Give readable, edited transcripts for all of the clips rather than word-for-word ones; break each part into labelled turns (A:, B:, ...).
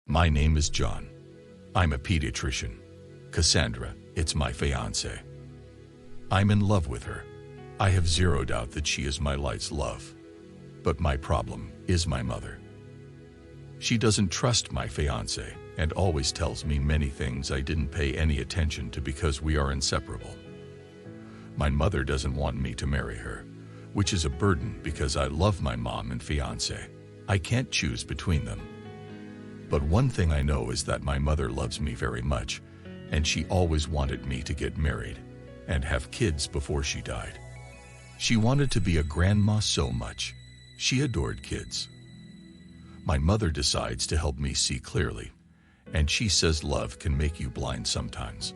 A: My name is John. I'm a pediatrician. Cassandra, it's my fiancée. I'm in love with her. I have zero doubt that she is my life's love. But my problem is my mother. She doesn't trust my fiancé and always tells me many things I didn't pay any attention to because we are inseparable. My mother doesn't want me to marry her, which is a burden because I love my mom and fiancé. I can't choose between them. But one thing I know is that my mother loves me very much, and she always wanted me to get married and have kids before she died. She wanted to be a grandma so much. She adored kids. My mother decides to help me see clearly, and she says love can make you blind sometimes.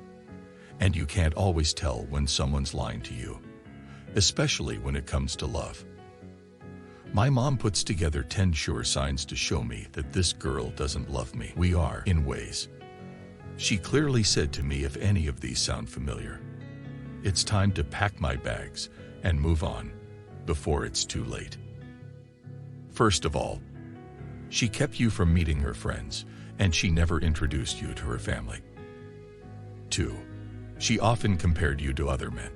A: And you can't always tell when someone's lying to you, especially when it comes to love. My mom puts together 10 sure signs to show me that this girl doesn't love me. We are in ways. She clearly said to me, if any of these sound familiar, it's time to pack my bags and move on before it's too late. First of all, she kept you from meeting her friends, and she never introduced you to her family. 2. She often compared you to other men.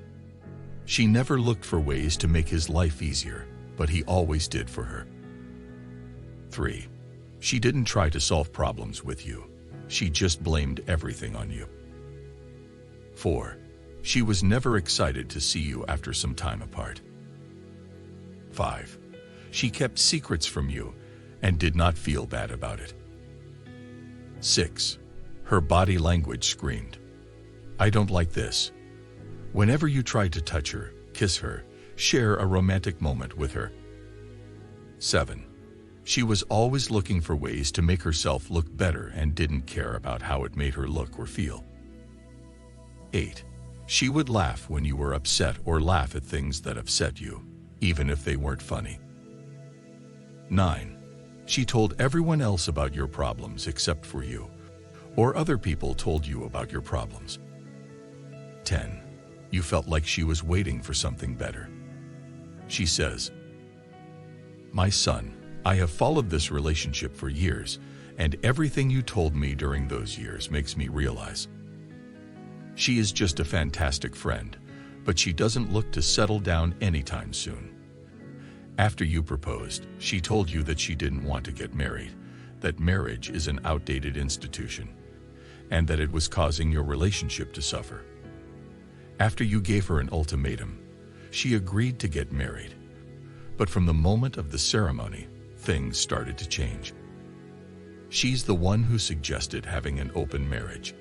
A: She never looked for ways to make his life easier, but he always did for her. 3. She didn't try to solve problems with you. She just blamed everything on you. 4. She was never excited to see you after some time apart. 5. She kept secrets from you and did not feel bad about it. 6. Her body language screamed, I don't like this. Whenever you tried to touch her, kiss her, share a romantic moment with her. 7. She was always looking for ways to make herself look better and didn't care about how it made her look or feel. 8. She would laugh when you were upset or laugh at things that upset you, even if they weren't funny. 9. She told everyone else about your problems except for you, or other people told you about your problems. 10. You felt like she was waiting for something better. She says, My son, I have followed this relationship for years, and everything you told me during those years makes me realize. She is just a fantastic friend, but she doesn't look to settle down anytime soon. After you proposed, she told you that she didn't want to get married, that marriage is an outdated institution, and that it was causing your relationship to suffer. After you gave her an ultimatum, she agreed to get married. But from the moment of the ceremony, things started to change. She's the one who suggested having an open marriage.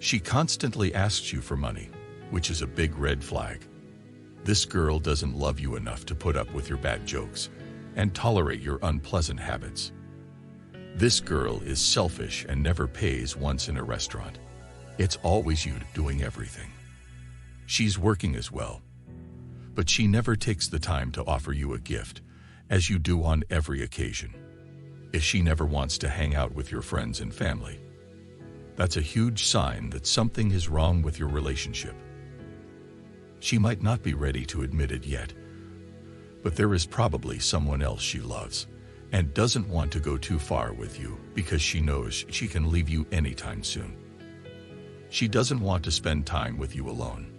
A: She constantly asks you for money, which is a big red flag. This girl doesn't love you enough to put up with your bad jokes and tolerate your unpleasant habits. This girl is selfish and never pays once in a restaurant. It's always you doing everything. She's working as well, but she never takes the time to offer you a gift, as you do on every occasion. If she never wants to hang out with your friends and family, that's a huge sign that something is wrong with your relationship. She might not be ready to admit it yet, but there is probably someone else she loves and doesn't want to go too far with you because she knows she can leave you anytime soon. She doesn't want to spend time with you alone.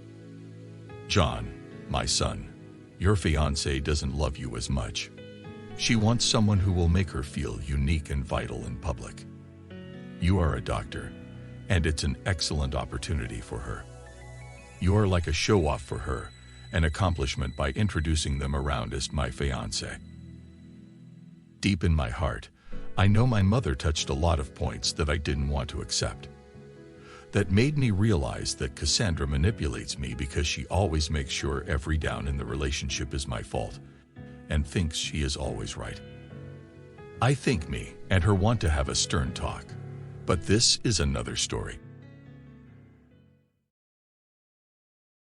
A: John, my son, your fiancée doesn't love you as much. She wants someone who will make her feel unique and vital in public. You are a doctor, and it's an excellent opportunity for her. You are like a show-off for her, an accomplishment by introducing them around as my fiancé. Deep in my heart, I know my mother touched a lot of points that I didn't want to accept. That made me realize that Cassandra manipulates me because she always makes sure every down in the relationship is my fault and thinks she is always right. I think me and her want to have a stern talk, but this is another story.